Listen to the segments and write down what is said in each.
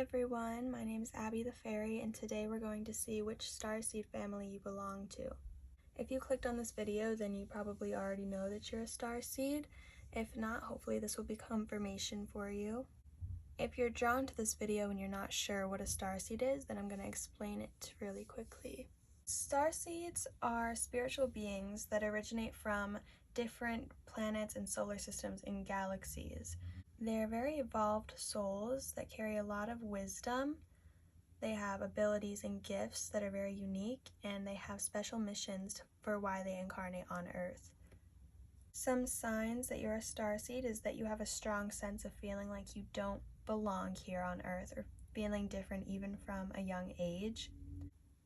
everyone, my name is Abby the Fairy, and today we're going to see which starseed family you belong to. If you clicked on this video, then you probably already know that you're a starseed. If not, hopefully this will be confirmation for you. If you're drawn to this video and you're not sure what a starseed is, then I'm going to explain it really quickly. Starseeds are spiritual beings that originate from different planets and solar systems and galaxies. They're very evolved souls that carry a lot of wisdom. They have abilities and gifts that are very unique, and they have special missions for why they incarnate on Earth. Some signs that you're a starseed is that you have a strong sense of feeling like you don't belong here on Earth, or feeling different even from a young age.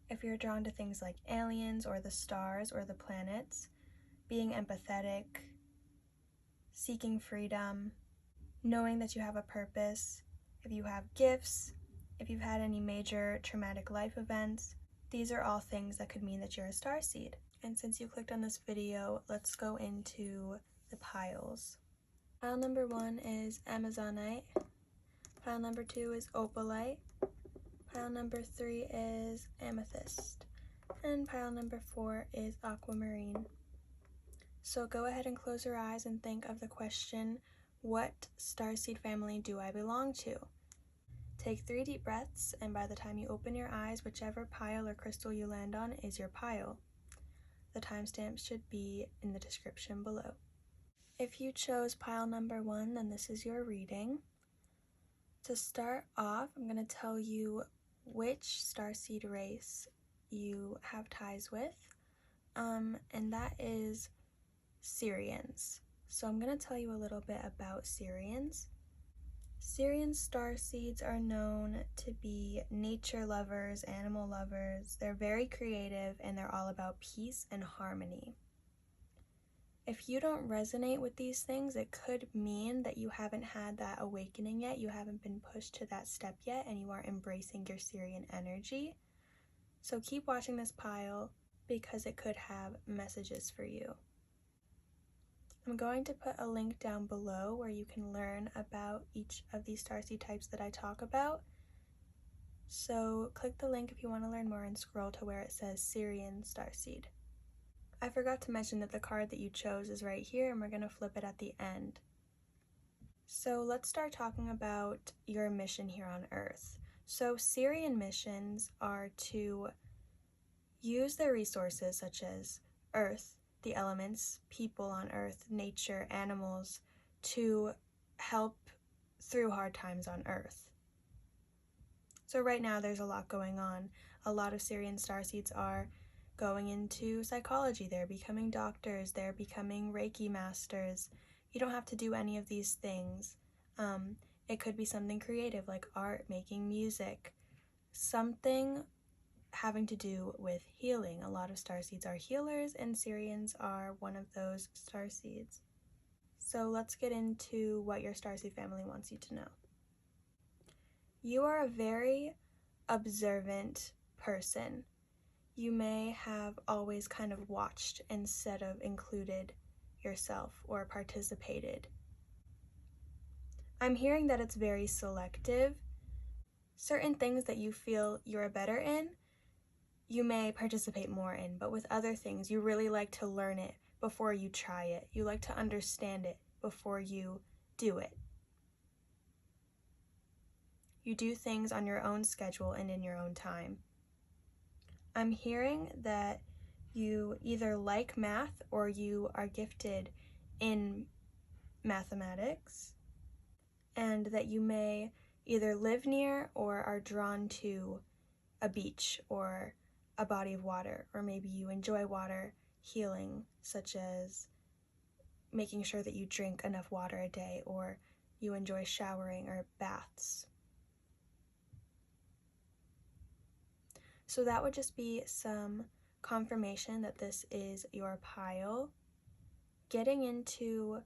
If you're drawn to things like aliens or the stars or the planets, being empathetic, seeking freedom, knowing that you have a purpose, if you have gifts, if you've had any major traumatic life events, these are all things that could mean that you're a starseed. And since you clicked on this video, let's go into the piles. Pile number 1 is Amazonite. Pile number 2 is Opalite. Pile number 3 is Amethyst. And pile number 4 is Aquamarine. So go ahead and close your eyes and think of the question, what starseed family do I belong to? Take 3 deep breaths, and by the time you open your eyes, whichever pile or crystal you land on is your pile. The timestamp should be in the description below. If you chose pile number 1, then this is your reading. To start off, I'm going to tell you which starseed race you have ties with, and that is Sirians. So I'm going to tell you a little bit about Sirians. Sirian starseeds are known to be nature lovers, animal lovers. They're very creative, and they're all about peace and harmony. If you don't resonate with these things, it could mean that you haven't had that awakening yet, you haven't been pushed to that step yet, and you are embracing your Sirian energy. So keep watching this pile because it could have messages for you. I'm going to put a link down below where you can learn about each of these starseed types that I talk about. So click the link if you want to learn more and scroll to where it says Sirian Starseed. I forgot to mention that the card that you chose is right here, and we're going to flip it at the end. So let's start talking about your mission here on Earth. So Sirian missions are to use their resources such as Earth, the elements, people on Earth, nature, animals, to help through hard times on Earth. So right now there's a lot going on. A lot of Sirian starseeds are going into psychology, they're becoming doctors, they're becoming Reiki masters. You don't have to do any of these things. It could be something creative like art, making music, something having to do with healing. A lot of starseeds are healers, and Sirians are one of those starseeds. So let's get into what your starseed family wants you to know. You are a very observant person. You may have always kind of watched instead of included yourself or participated. I'm hearing that it's very selective. Certain things that you feel you're better in, you may participate more in, but with other things, you really like to learn it before you try it. You like to understand it before you do it. You do things on your own schedule and in your own time. I'm hearing that you either like math or you are gifted in mathematics, and that you may either live near or are drawn to a beach or a body of water, or maybe you enjoy water healing, such as making sure that you drink enough water a day, or you enjoy showering or baths. So that would just be some confirmation that this is your pile. Getting into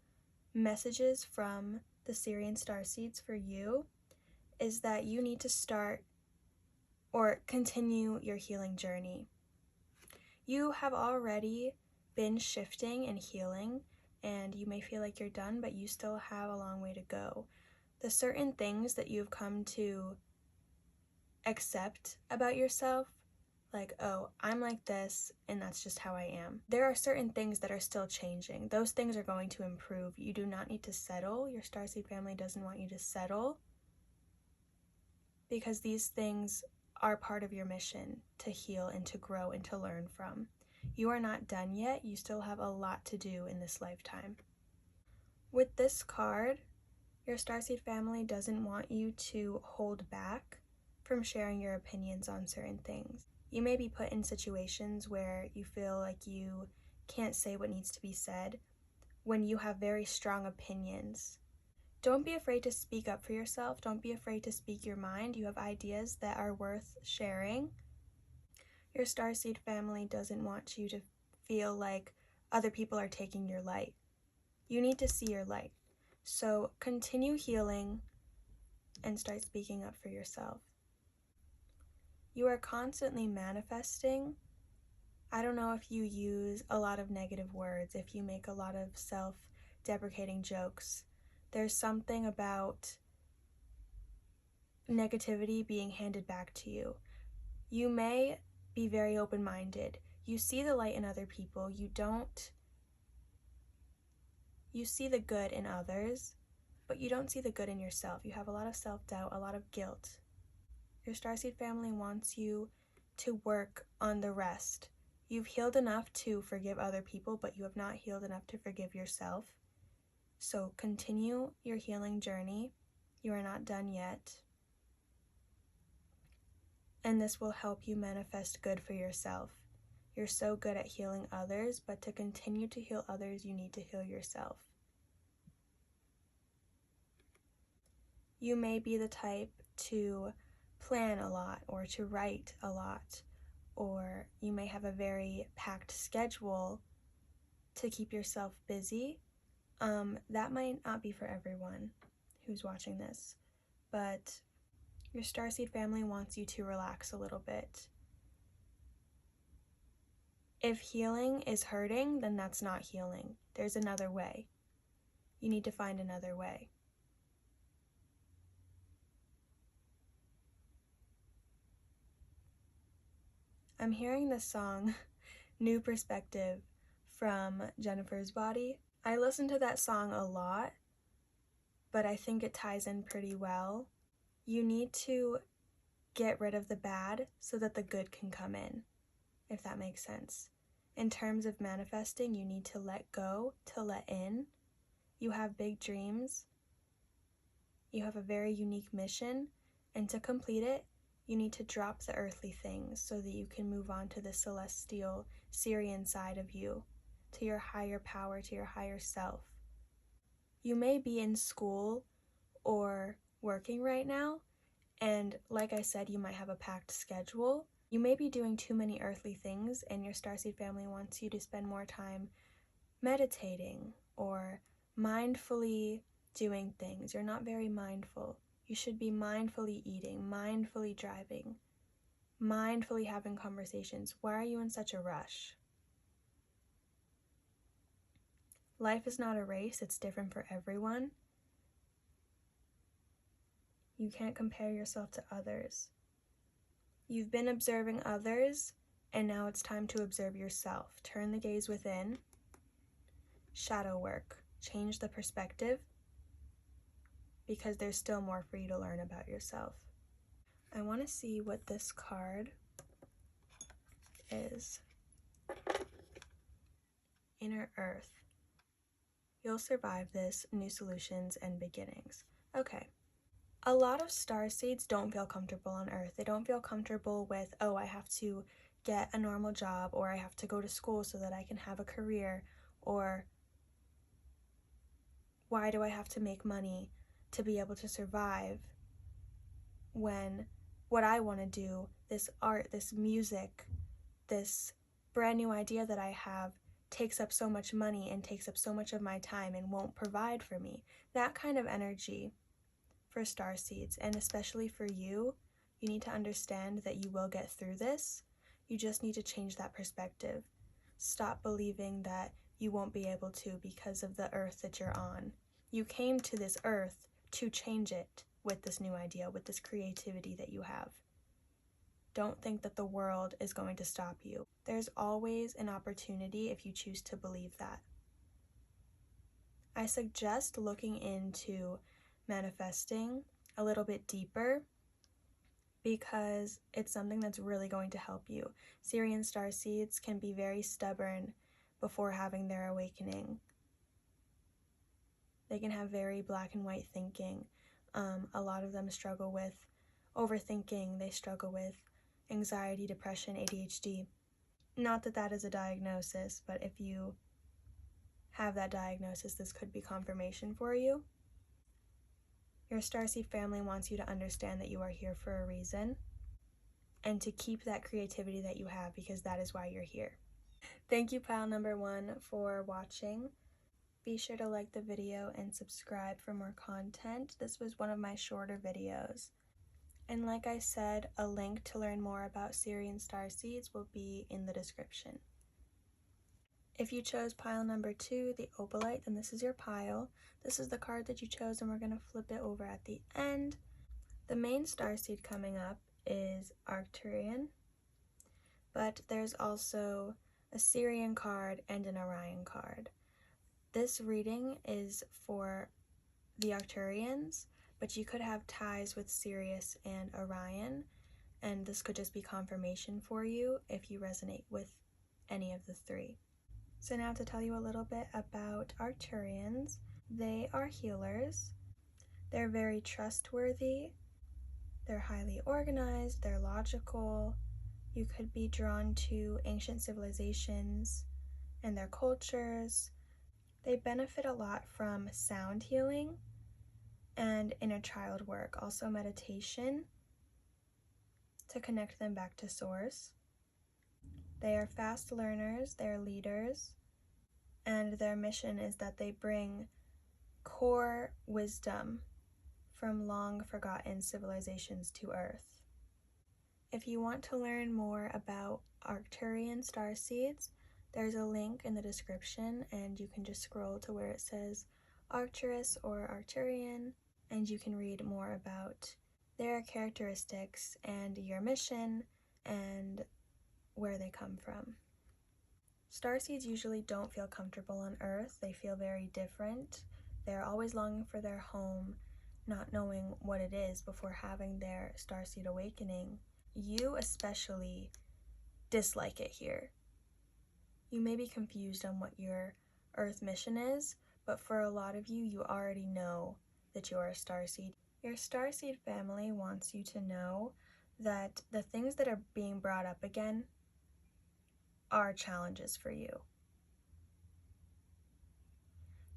messages from the Sirian starseeds for you is that you need to start or continue your healing journey. You have already been shifting and healing, and you may feel like you're done, but you still have a long way to go. The certain things that you've come to accept about yourself. Like, oh, I'm like this, and that's just how I am. There are certain things that are still changing. Those things are going to improve. You do not need to settle. Your Starseed family doesn't want you to settle, because these things are part of your mission to heal and to grow and to learn from. You are not done yet. You still have a lot to do in this lifetime. With this card, your Starseed family doesn't want you to hold back from sharing your opinions on certain things. You may be put in situations where you feel like you can't say what needs to be said when you have very strong opinions. Don't be afraid to speak up for yourself. Don't be afraid to speak your mind. You have ideas that are worth sharing. Your Starseed family doesn't want you to feel like other people are taking your light. You need to see your light. So continue healing and start speaking up for yourself. You are constantly manifesting. I don't know if you use a lot of negative words, if you make a lot of self-deprecating jokes. There's something about negativity being handed back to you. You may be very open-minded. You see the light in other people. You see the good in others, but you don't see the good in yourself. You have a lot of self-doubt, a lot of guilt. Your Starseed family wants you to work on the rest. You've healed enough to forgive other people, but you have not healed enough to forgive yourself. So continue your healing journey. You are not done yet. And this will help you manifest good for yourself. You're so good at healing others, but to continue to heal others, you need to heal yourself. You may be the type to plan a lot or to write a lot, or you may have a very packed schedule to keep yourself busy. That might not be for everyone who's watching this, but your Starseed family wants you to relax a little bit. If healing is hurting, then that's not healing. There's another way. You need to find another way. I'm hearing this song, New Perspective, from Jennifer's Body. I listen to that song a lot, but I think it ties in pretty well. You need to get rid of the bad so that the good can come in, if that makes sense. In terms of manifesting, you need to let go to let in. You have big dreams. You have a very unique mission, and to complete it, you need to drop the earthly things so that you can move on to the celestial Sirian side of you, to your higher power, to your higher self. You may be in school or working right now, and like I said, you might have a packed schedule. You may be doing too many earthly things, and your Starseed family wants you to spend more time meditating or mindfully doing things. You're not very mindful. You should be mindfully eating, mindfully driving, mindfully having conversations. Why are you in such a rush? Life is not a race. It's different for everyone. You can't compare yourself to others. You've been observing others, and now it's time to observe yourself. Turn the gaze within. Shadow work. Change the perspective, because there's still more for you to learn about yourself. I want to see what this card is. Inner Earth. You'll survive this, new solutions and beginnings. Okay. A lot of starseeds don't feel comfortable on Earth. They don't feel comfortable with, oh, I have to get a normal job, or I have to go to school so that I can have a career, or why do I have to make money to be able to survive when what I want to do, this art, this music, this brand new idea that I have, takes up so much money and takes up so much of my time and won't provide for me. That kind of energy for starseeds, and especially for you, you need to understand that you will get through this. You just need to change that perspective. Stop believing that you won't be able to because of the earth that you're on. You came to this earth to change it with this new idea, with this creativity that you have. don't think that the world is going to stop you. There's always an opportunity if you choose to believe that. I suggest looking into manifesting a little bit deeper because it's something that's really going to help you. Sirian starseeds can be very stubborn before having their awakening. They can have very black and white thinking. A lot of them struggle with overthinking. They struggle with anxiety, depression, ADHD. Not that that is a diagnosis, but if you have that diagnosis, this could be confirmation for you. Your starseed family wants you to understand that you are here for a reason and to keep that creativity that you have, because that is why you're here. Thank you, pile number 1, for watching. Be sure to like the video and subscribe for more content. This was one of my shorter videos. And like I said, a link to learn more about Sirian starseeds will be in the description. If you chose pile number 2, the opalite, then this is your pile. This is the card that you chose, and we're going to flip it over at the end. The main starseed coming up is Arcturian, but there's also a Sirian card and an Orion card. This reading is for the Arcturians, but you could have ties with Sirius and Orion, and this could just be confirmation for you if you resonate with any of the 3. So now to tell you a little bit about Arcturians. They are healers. They're very trustworthy. They're highly organized. They're logical. You could be drawn to ancient civilizations and their cultures. They benefit a lot from sound healing and inner child work, also meditation to connect them back to source. They are fast learners, they're leaders, and their mission is that they bring core wisdom from long forgotten civilizations to Earth. If you want to learn more about Arcturian starseeds, there's a link in the description, and you can just scroll to where it says Arcturus or Arcturian, and you can read more about their characteristics and your mission and where they come from. Starseeds usually don't feel comfortable on Earth. They feel very different. They're always longing for their home, not knowing what it is before having their starseed awakening. You especially dislike it here. You may be confused on what your Earth mission is, but for a lot of you, you already know that you are a starseed. Your starseed family wants you to know that the things that are being brought up again are challenges for you.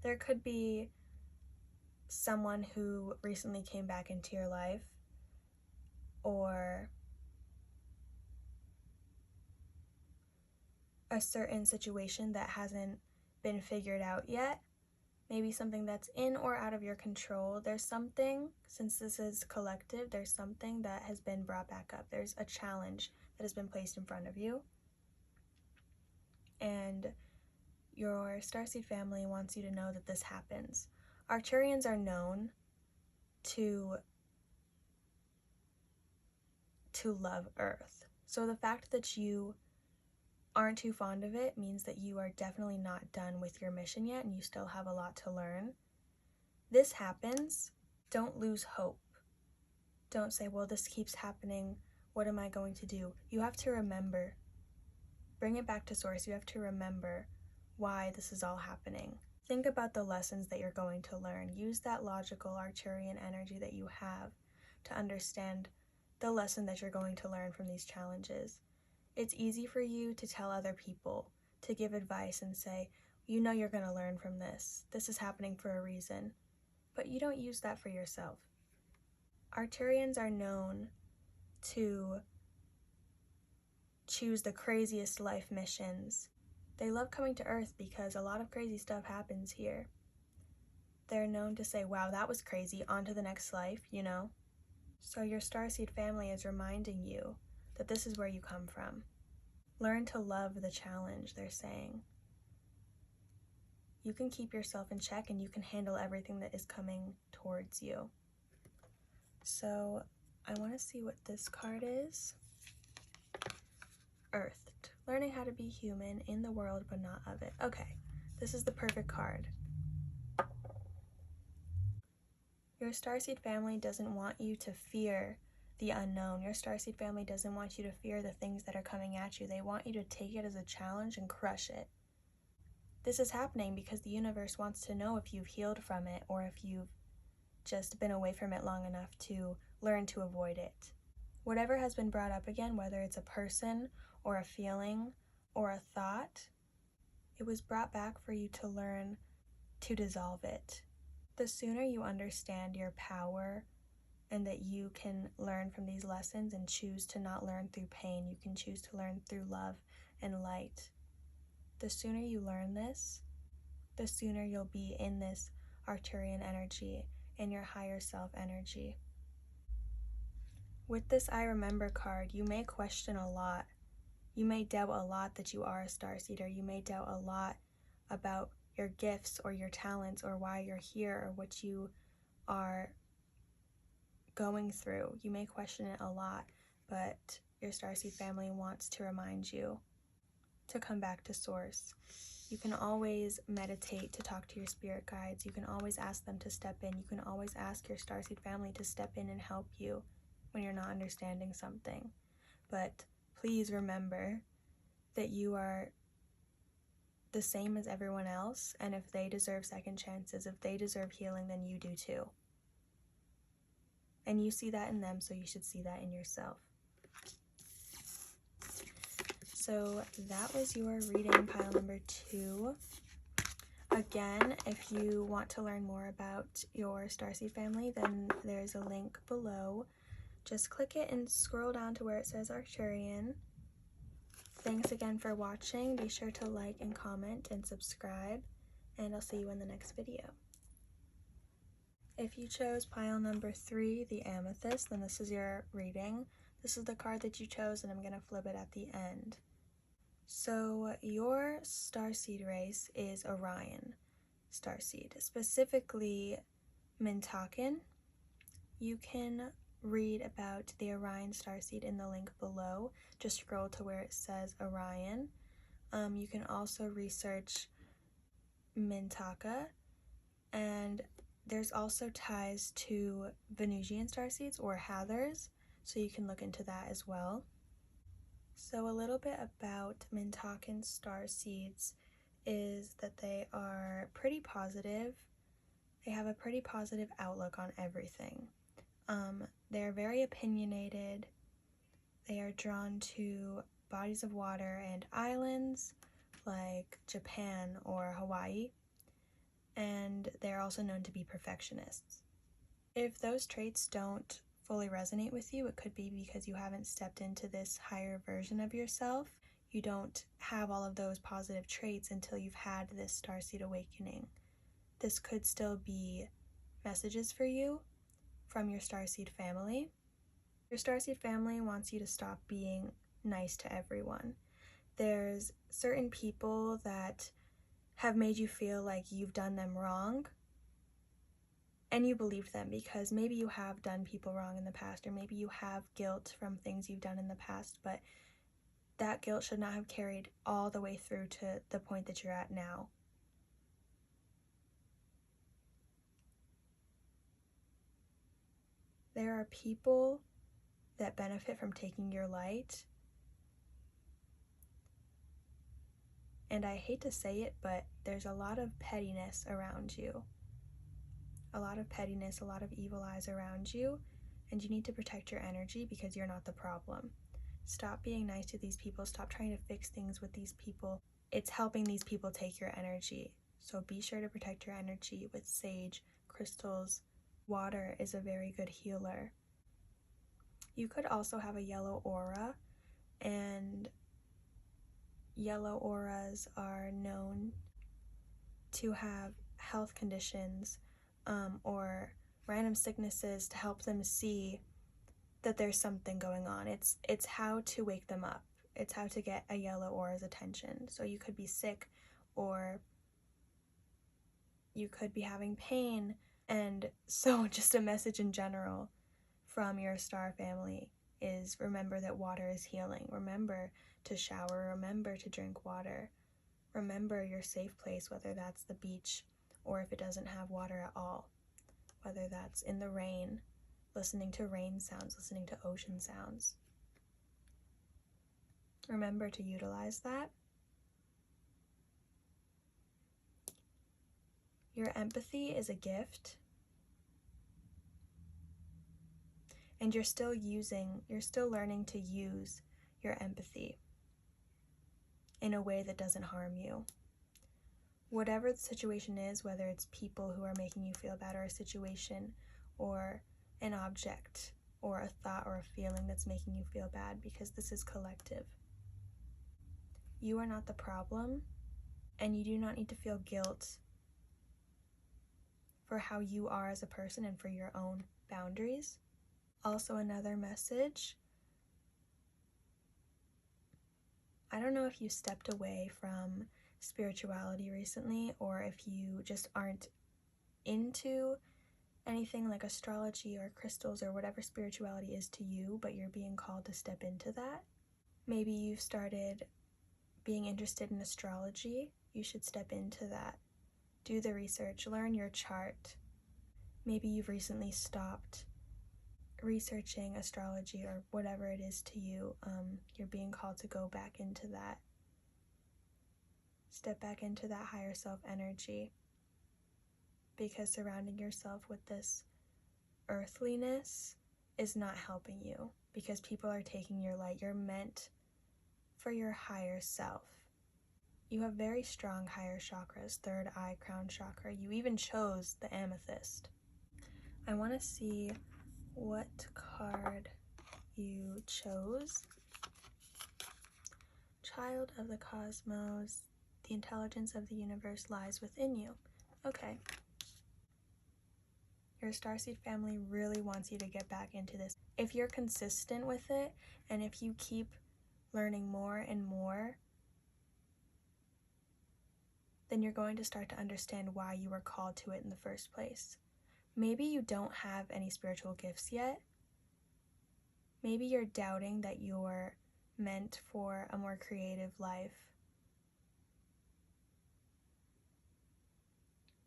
There could be someone who recently came back into your life, or a certain situation that hasn't been figured out yet, maybe something that's in or out of your control. There's something, since this is collective, there's something that has been brought back up. There's a challenge that has been placed in front of you, and your starseed family wants you to know that this happens. Arcturians are known to love Earth, so the fact that you aren't too fond of it means that you are definitely not done with your mission yet, and you still have a lot to learn. This happens. Don't lose hope. Don't say, well, this keeps happening. What am I going to do? You have to remember. Bring it back to source. You have to remember why this is all happening. Think about the lessons that you're going to learn. Use that logical Arcturian energy that you have to understand the lesson that you're going to learn from these challenges. It's easy for you to tell other people, to give advice and say, you know you're going to learn from this. This is happening for a reason. But you don't use that for yourself. Arcturians are known to choose the craziest life missions. They love coming to Earth because a lot of crazy stuff happens here. They're known to say, wow, that was crazy, on to the next life, you know? So your starseed family is reminding you that this is where you come from. Learn to love the challenge, they're saying. You can keep yourself in check and you can handle everything that is coming towards you. So I want to see what this card is. earthed, learning how to be human in the world but not of it. Okay, this is the perfect card. Your Starseed family doesn't want you to fear the unknown. Your Starseed family doesn't want you to fear the things that are coming at you. They want you to take it as a challenge and crush it. This is happening because the universe wants to know if you've healed from it or if you've just been away from it long enough to learn to avoid it. Whatever has been brought up again, whether it's a person or a feeling or a thought, it was brought back for you to learn to dissolve it. The sooner you understand your power and that you can learn from these lessons and choose to not learn through pain, you can choose to learn through love and light. The sooner you learn this, the sooner you'll be in this Arcturian energy, in your higher self energy. With this I Remember card, you may question a lot. You may doubt a lot that you are a Starseeder. You may doubt a lot about your gifts or your talents or why you're here or what you are going through. You may question it a lot, but your Starseed family wants to remind you to come back to source. You can always meditate to talk to your spirit guides. You can always ask them to step in. You can always ask your Starseed family to step in and help you when you're not understanding something. But please remember that you are the same as everyone else, and if they deserve second chances, if they deserve healing, then you do too. And you see that in them, so you should see that in yourself. So that was your reading, pile number 2. Again, if you want to learn more about your Starseed family, then there's a link below. Just click it and scroll down to where it says Arcturian. Thanks again for watching. Be sure to like and comment and subscribe, and I'll see you in the next video. If you chose pile number 3, the Amethyst, then this is your reading. This is the card that you chose, and I'm going to flip it at the end. So your Starseed race is Orion Starseed, specifically Mintakan. You can read about the Orion Starseed in the link below. Just scroll to where it says Orion. You can also research Mintaka, and there's also ties to Venusian Starseeds or Hathors, so you can look into that as well. So a little bit about Mintakan Starseeds is that they are pretty positive. They have a pretty positive outlook on everything. They're very opinionated. They are drawn to bodies of water and islands like Japan or Hawaii, and they're also known to be perfectionists. If those traits don't fully resonate with you, it could be because you haven't stepped into this higher version of yourself. You don't have all of those positive traits until you've had this Starseed awakening. This could still be messages for you from your Starseed family. Your Starseed family wants you to stop being nice to everyone. There's certain people that have made you feel like you've done them wrong, and you believe them because maybe you have done people wrong in the past, or maybe you have guilt from things you've done in the past, but that guilt should not have carried all the way through to the point that you're at now. There are people that benefit from taking your light, and I hate to say it, but there's a lot of pettiness around you. A lot of pettiness, a lot of evil eyes around you, and you need to protect your energy because you're not the problem. Stop being nice to these people. Stop trying to fix things with these people. It's helping these people take your energy. So be sure to protect your energy with sage, crystals. Water is a very good healer. You could also have a yellow aura, and yellow auras are known to have health conditions or random sicknesses to help them see that there's something going on. It's how to wake them up. It's how to get a yellow aura's attention. So you could be sick, or you could be having pain, and so just a message in general from your star family is remember that water is healing. Remember to shower. Remember to drink water. Remember your safe place, whether that's the beach or if it doesn't have water at all. Whether that's in the rain, listening to rain sounds, listening to ocean sounds. Remember to utilize that. Your empathy is a gift. And you're still learning to use your empathy in a way that doesn't harm you. Whatever the situation is, whether it's people who are making you feel bad, or a situation, or an object, or a thought, or a feeling that's making you feel bad, because this is collective. You are not the problem, and you do not need to feel guilt for how you are as a person and for your own boundaries. Also, another message. I don't know if you stepped away from spirituality recently, or if you just aren't into anything like astrology or crystals or whatever spirituality is to you, but you're being called to step into that. Maybe you've started being interested in astrology. You should step into that. Do the research, learn your chart. Maybe you've recently stopped researching astrology or whatever it is to you. You're being called to go back into that. Step back into that higher self energy, because surrounding yourself with this earthliness is not helping you, because people are taking your light. You're meant for your higher self. You have very strong higher chakras, third eye, crown chakra. You even chose the amethyst. I want to see what card you chose. Child of the cosmos, the intelligence of the universe lies within you. Okay. Your Starseed family really wants you to get back into this. If you're consistent with it, and if you keep learning more and more, then you're going to start to understand why you were called to it in the first place. Maybe you don't have any spiritual gifts yet. Maybe you're doubting that you're meant for a more creative life.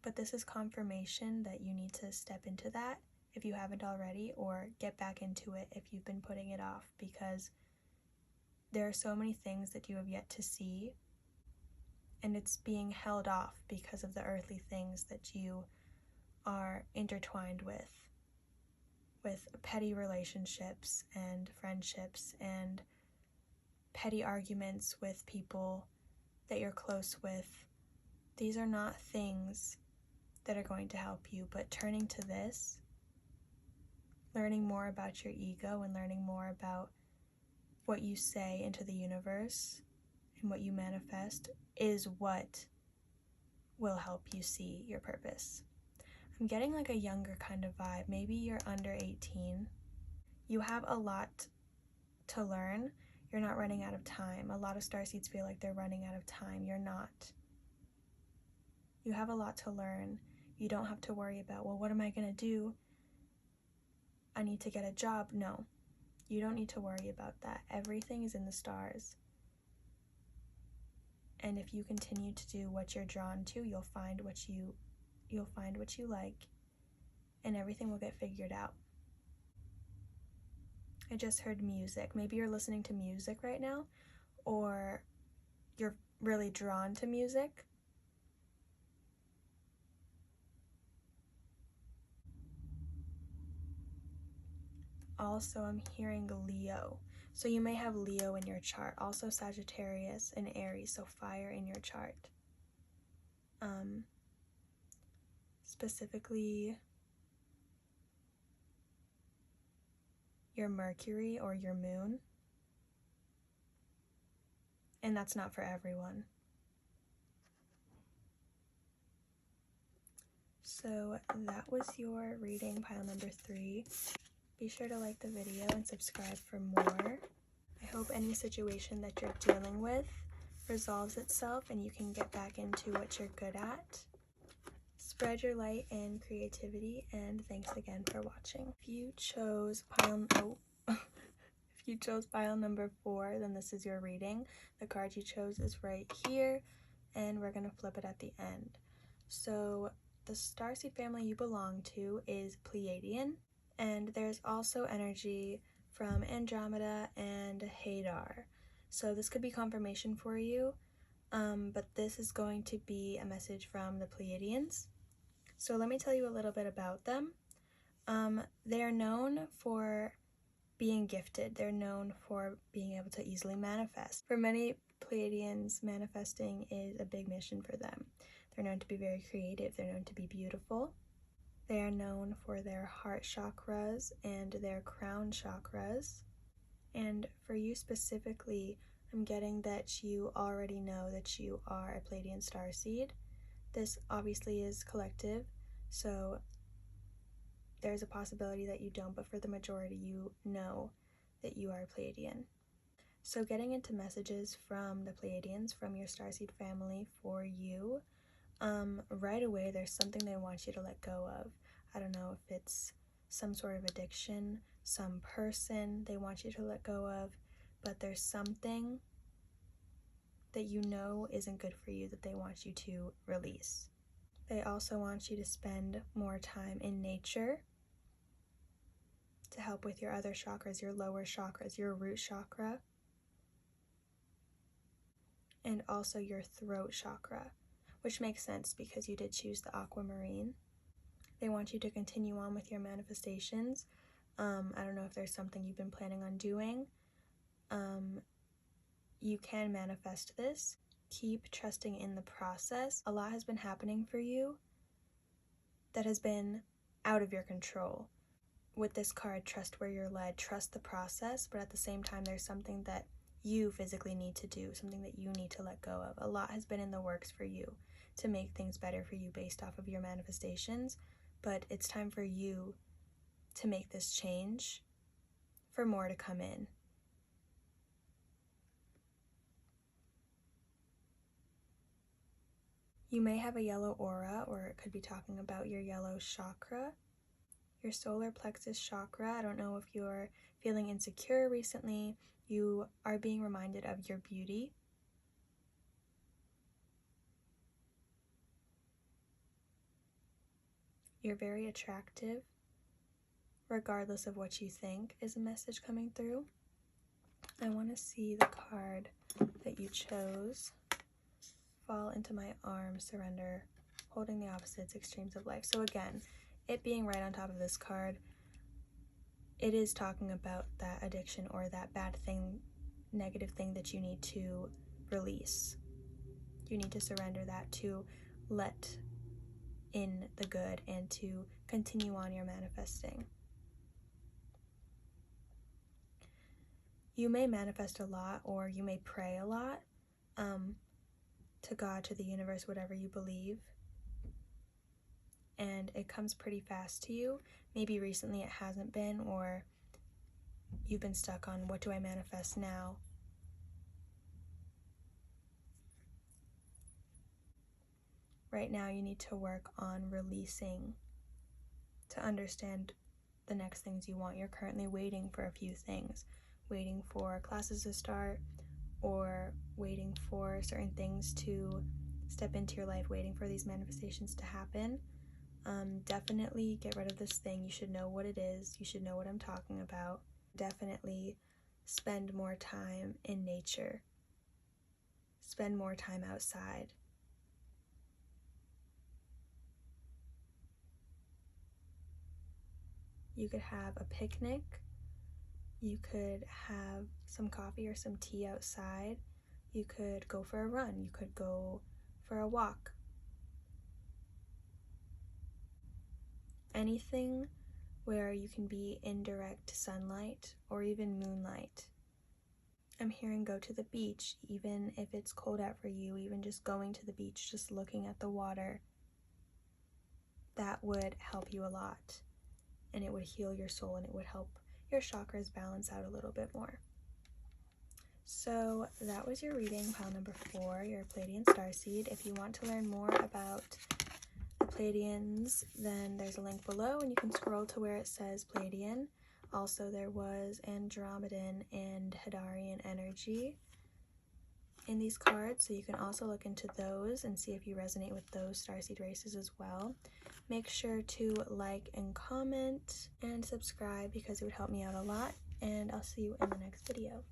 But this is confirmation that you need to step into that if you haven't already, or get back into it if you've been putting it off, because there are so many things that you have yet to see, and it's being held off because of the earthly things that you are intertwined with petty relationships and friendships and petty arguments with people that you're close with. These are not things that are going to help you, but turning to this, learning more about your ego and learning more about what you say into the universe and what you manifest is what will help you see your purpose. I'm getting like a younger kind of vibe. Maybe you're under 18. You have a lot to learn. You're not running out of time. A lot of starseeds feel like they're running out of time. You're not. You have a lot to learn. You don't have to worry about, well, what am I going to do? I need to get a job. No, you don't need to worry about that. Everything is in the stars. And if you continue to do what you're drawn to, you'll find what you like, and everything will get figured out. I just heard music. Maybe you're listening to music right now, or you're really drawn to music. Also, I'm hearing Leo. So you may have Leo in your chart. Also Sagittarius and Aries, so fire in your chart. Specifically your Mercury or your moon. And that's not for everyone. So that was your reading, pile number 3. Be sure to like the video and subscribe for more. I hope any situation that you're dealing with resolves itself and you can get back into what you're good at. Spread your light and creativity, and thanks again for watching. If you chose you chose pile number 4, then this is your reading. The card you chose is right here, and we're going to flip it at the end. So the starseed family you belong to is Pleiadian, and there's also energy from Andromeda and Hadar. So this could be confirmation for you, but this is going to be a message from the Pleiadians. So let me tell you a little bit about them. They are known for being gifted. They're known for being able to easily manifest. For many Pleiadians, manifesting is a big mission for them. They're known to be very creative. They're known to be beautiful. They are known for their heart chakras and their crown chakras. And for you specifically, I'm getting that you already know that you are a Pleiadian starseed. This obviously is collective, so there's a possibility that you don't, but for the majority, you know that you are a Pleiadian. So getting into messages from the Pleiadians, from your starseed family for you, right away there's something they want you to let go of. I don't know if it's some sort of addiction, some person they want you to let go of, but there's something that you know isn't good for you that they want you to release. They also want you to spend more time in nature to help with your other chakras, your lower chakras, your root chakra, and also your throat chakra, which makes sense because you did choose the aquamarine. They want you to continue on with your manifestations. I don't know if there's something you've been planning on doing. You can manifest this. Keep trusting in the process. A lot has been happening for you that has been out of your control. With this card, trust where you're led, trust the process, but at the same time, there's something that you physically need to do, something that you need to let go of. A lot has been in the works for you to make things better for you based off of your manifestations, but it's time for you to make this change for more to come in. You may have a yellow aura, or it could be talking about your yellow chakra, your solar plexus chakra. I don't know if you're feeling insecure recently. You are being reminded of your beauty. You're very attractive, regardless of what you think is a message coming through. I want to see the card that you chose. Fall into my arms, surrender, holding the opposites, extremes of life. So again, it being right on top of this card, it is talking about that addiction or that bad thing, negative thing that you need to release. You need to surrender that to let in the good and to continue on your manifesting. You may manifest a lot, or you may pray a lot to God, to the universe, whatever you believe, and it comes pretty fast to you. Maybe recently it hasn't been, or you've been stuck on what do I manifest now. Right now you need to work on releasing to understand the next things you want. You're currently waiting for a few things, waiting for classes to start, or waiting for certain things to step into your life, waiting for these manifestations to happen. Definitely get rid of this thing. You should know what it is. You should know what I'm talking about. Definitely spend more time in nature. Spend more time outside. You could have a picnic. You could have some coffee or some tea outside. You could go for a run. You could go for a walk. Anything where you can be in direct sunlight or even moonlight. I'm hearing go to the beach, even if it's cold out for you, even just going to the beach, just looking at the water. That would help you a lot, and it would heal your soul, and it would help your chakras balance out a little bit more. So that was your reading, pile number 4, your Pleiadian Starseed. If you want to learn more about the Pleiadians, then there's a link below, and you can scroll to where it says Pleiadian. Also, there was Andromedan and Hadarian energy in these cards, so you can also look into those and see if you resonate with those starseed races as well. Make sure to like and comment and subscribe because it would help me out a lot, and I'll see you in the next video.